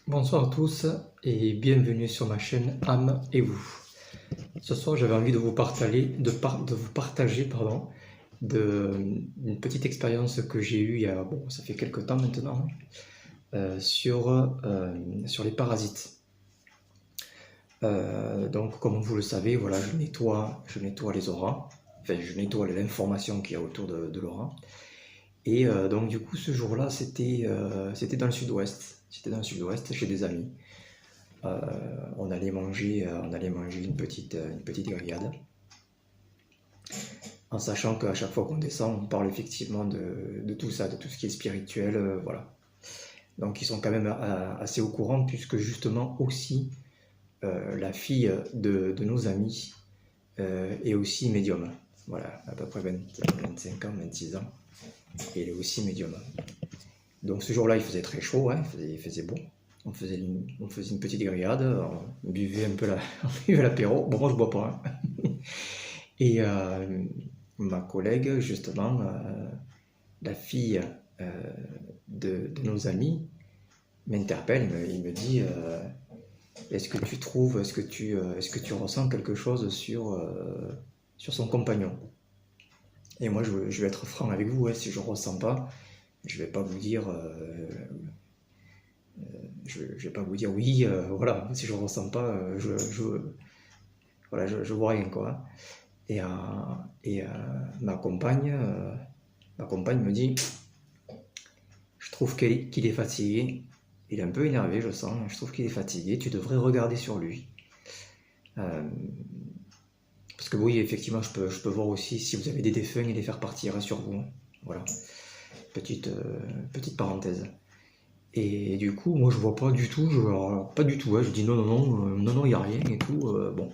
Bonsoir à tous et bienvenue sur ma chaîne Âme et vous. Ce soir, j'avais envie de vous partager une petite expérience que j'ai eue ça fait quelques temps maintenant, sur les parasites. Donc, comme vous le savez, voilà, je nettoie les auras, enfin, je nettoie l'information qu'il y a autour de l'aura. Et donc, du coup, ce jour-là, c'était dans le sud-ouest. C'était dans le sud-ouest, chez des amis. Euh, on allait manger une petite grillade, en sachant qu'à chaque fois qu'on descend, on parle effectivement de tout ça, de tout ce qui est spirituel, voilà. Donc ils sont quand même assez au courant, puisque justement aussi la fille de nos amis est aussi médium. Voilà, à peu près 25 ans, 26 ans, et elle est aussi médium. Donc ce jour-là, il faisait très chaud, hein, il faisait beau. On faisait une petite grillade, on buvait un peu on buvait l'apéro. Bon, moi je bois pas, hein. Et ma collègue, justement, la fille euh, de nos amis, m'interpelle, il me dit est-ce que tu ressens quelque chose sur son compagnon? Et moi, je vais être franc avec vous, hein, si je ne ressens pas, je vais pas vous dire je vais pas vous dire oui, voilà, si je ne ressens pas, voilà, je vois rien, quoi. Et, euh, et ma compagne, ma compagne me dit, je trouve qu'il est fatigué, il est un peu énervé, je sens, je trouve qu'il est fatigué, tu devrais regarder sur lui. Euh, Parce que oui, effectivement, je peux voir aussi si vous avez des défunts et les faire partir sur vous. Voilà, petite parenthèse. Et du coup, moi je vois pas du tout, alors, pas du tout, hein, je dis non, non, non, non, non, il n'y a rien et tout. Bon.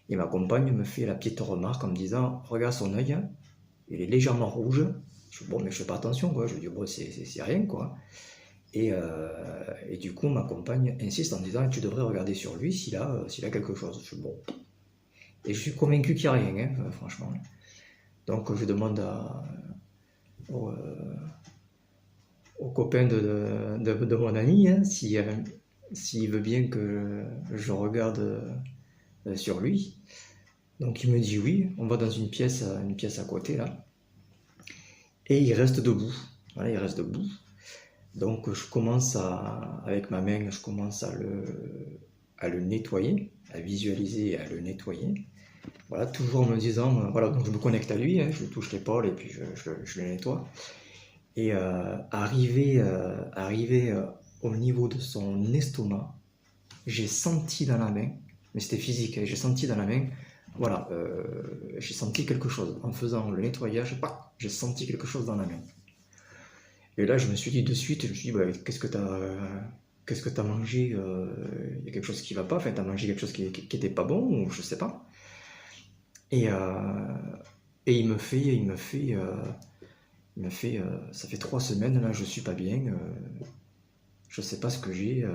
Et ma compagne me fait la petite remarque en me disant, regarde son œil, il est légèrement rouge. Je dis, bon, mais je fais pas attention, quoi. Je dis, bon, c'est rien, quoi. Et du coup, ma compagne insiste en me disant, tu devrais regarder sur lui s'il a quelque chose. Je dis, bon. Et je suis convaincu qu'il n'y a rien, hein, franchement. Donc, je demande au, au copain de mon ami, hein, s'il veut bien que je regarde sur lui. Donc, il me dit oui. On va dans une pièce à côté, là. Et il reste debout. Voilà, il reste debout. Donc avec ma main, je commence à le nettoyer, à visualiser et à le nettoyer. Voilà, toujours en me disant, voilà, donc je me connecte à lui, hein, je lui touche l'épaule et puis je le nettoie. Et arrivé au niveau de son estomac, j'ai senti dans la main, mais c'était physique, hein, j'ai senti dans la main, voilà, j'ai senti quelque chose. En faisant le nettoyage, j'ai senti quelque chose dans la main. Et là, je me suis dit de suite, je me suis dit, bah, qu'est-ce que t'as mangé? Il y a quelque chose qui va pas, enfin, t'as mangé quelque chose qui était pas bon, ou je sais pas. Et, et il me fait, ça fait 3 semaines, là, je suis pas bien, je sais pas ce que j'ai,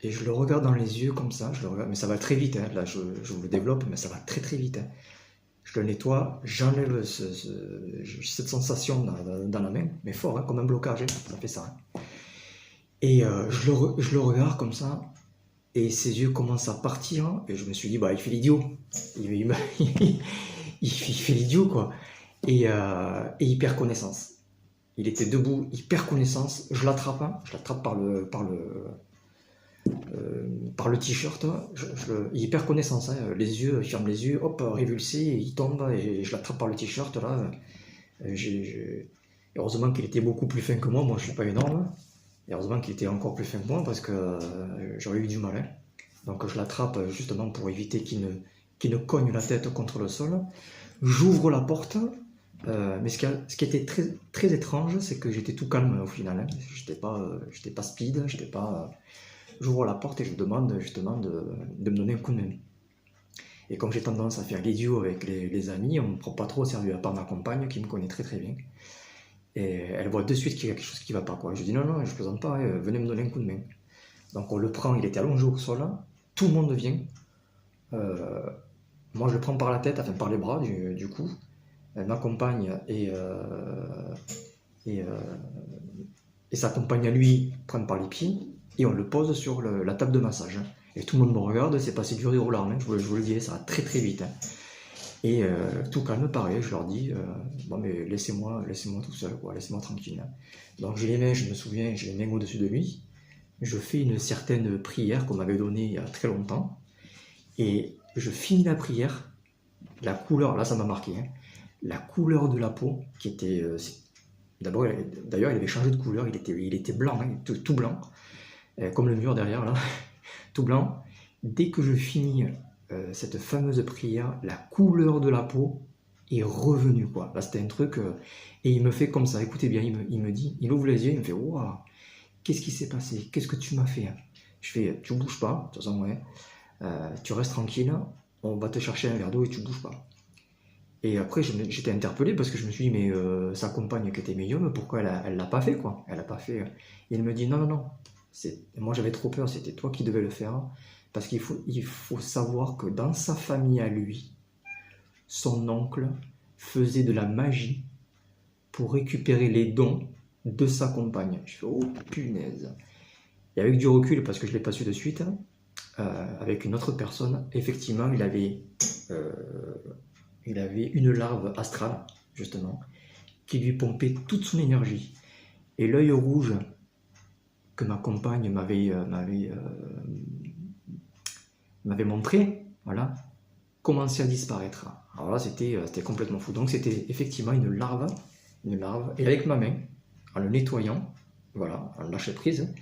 et je le regarde dans les yeux comme ça, je le regarde, mais ça va très vite, hein, là, je vous le développe, mais ça va très très vite, hein. Je le nettoie, j'enlève cette sensation dans la main, mais fort, hein, comme un blocage, hein, ça fait ça, hein. Et je le regarde comme ça, et ses yeux commencent à partir, et je me suis dit, bah, il fait l'idiot. Il fait l'idiot, quoi. Et il perd connaissance. Il était debout, il perd connaissance, je l'attrape par le t-shirt, il perd connaissance, hein, les yeux, il ferme les yeux, hop, révulsé, il tombe, et je l'attrape par le t-shirt, là. Heureusement qu'il était beaucoup plus fin que moi je suis pas énorme, et heureusement qu'il était encore plus fin que moi, parce que j'aurais eu du mal, hein. Donc je l'attrape justement pour éviter qu'il ne cogne la tête contre le sol. J'ouvre la porte, mais ce qui était très, très étrange, c'est que j'étais tout calme au final, hein. J'étais pas speed, j'étais pas. J'ouvre la porte et je demande justement de me donner un coup de main. Et comme j'ai tendance à faire l'idiot avec les amis, on ne me prend pas trop au sérieux, à part ma compagne qui me connaît très très bien. Et elle voit de suite qu'il y a quelque chose qui ne va pas, quoi. Je dis non, non, je plaisante pas, hein, venez me donner un coup de main. Donc on le prend, il était allongé au sol, tout le monde vient. Euh, Moi je le prends par la tête, enfin par les bras du coup. Elle m'accompagne et, et sa compagne à lui prennent par les pieds. et on le pose sur la table de massage. Et tout le monde me regarde, c'est passé du rire aux larmes, hein, je vous le dis, ça va très très vite. Hein. Et tout calme, pareil, je leur dis, bon mais laissez-moi tout seul, quoi, laissez-moi tranquille. Hein. Donc j'ai les mains, je me souviens, j'ai les mains au-dessus de lui, je fais une certaine prière qu'on m'avait donnée il y a très longtemps, et je finis la prière, la couleur, là ça m'a marqué, hein, la couleur de la peau, qui était... d'ailleurs il avait changé de couleur, il était blanc, hein, tout blanc, comme le mur derrière là, tout blanc. Dès que je finis cette fameuse prière, la couleur de la peau est revenue, quoi. Là c'était un truc, et il me fait comme ça, écoutez bien, il me dit, il ouvre les yeux, il me fait, waouh, qu'est-ce qui s'est passé? Qu'est-ce que tu m'as fait? Je fais, tu bouges pas, de toute façon, ouais. Tu restes tranquille, on va te chercher un verre d'eau et tu bouges pas. Et après, j'étais interpellé parce que je me suis dit, mais sa compagne qui était médium, pourquoi elle l'a pas fait, quoi? Elle l'a pas fait. Et il me dit, non, non, non. Moi, j'avais trop peur, c'était toi qui devais le faire. Parce qu'il faut savoir que dans sa famille à lui, son oncle faisait de la magie pour récupérer les dons de sa compagne. Je fais, oh punaise. Et avec du recul, parce que je ne l'ai pas su de suite, avec une autre personne, effectivement, euh, il avait une larve astrale, justement, qui lui pompait toute son énergie. Et l'œil rouge que ma compagne m'avait montré, voilà, commençait à disparaître. Alors là, c'était complètement fou. Donc c'était effectivement une larve, et avec ma main, en le nettoyant, voilà, en lâchant prise,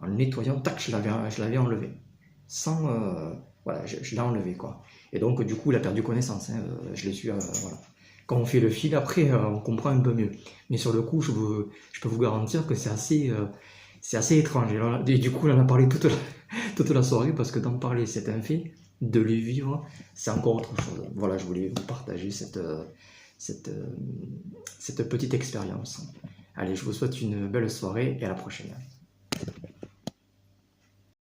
en le nettoyant, tac, je l'avais enlevé. Sans, voilà, je l'ai enlevé, quoi. Et donc, du coup, il a perdu connaissance, hein, je l'ai su, voilà. Quand on fait le fil, après, on comprend un peu mieux. Mais sur le coup, je peux vous garantir que c'est assez étrange. Et du coup, on en a parlé toute la soirée, parce que d'en parler, c'est un fait. De le vivre, c'est encore autre chose. Voilà, je voulais vous partager cette petite expérience. Allez, je vous souhaite une belle soirée et à la prochaine.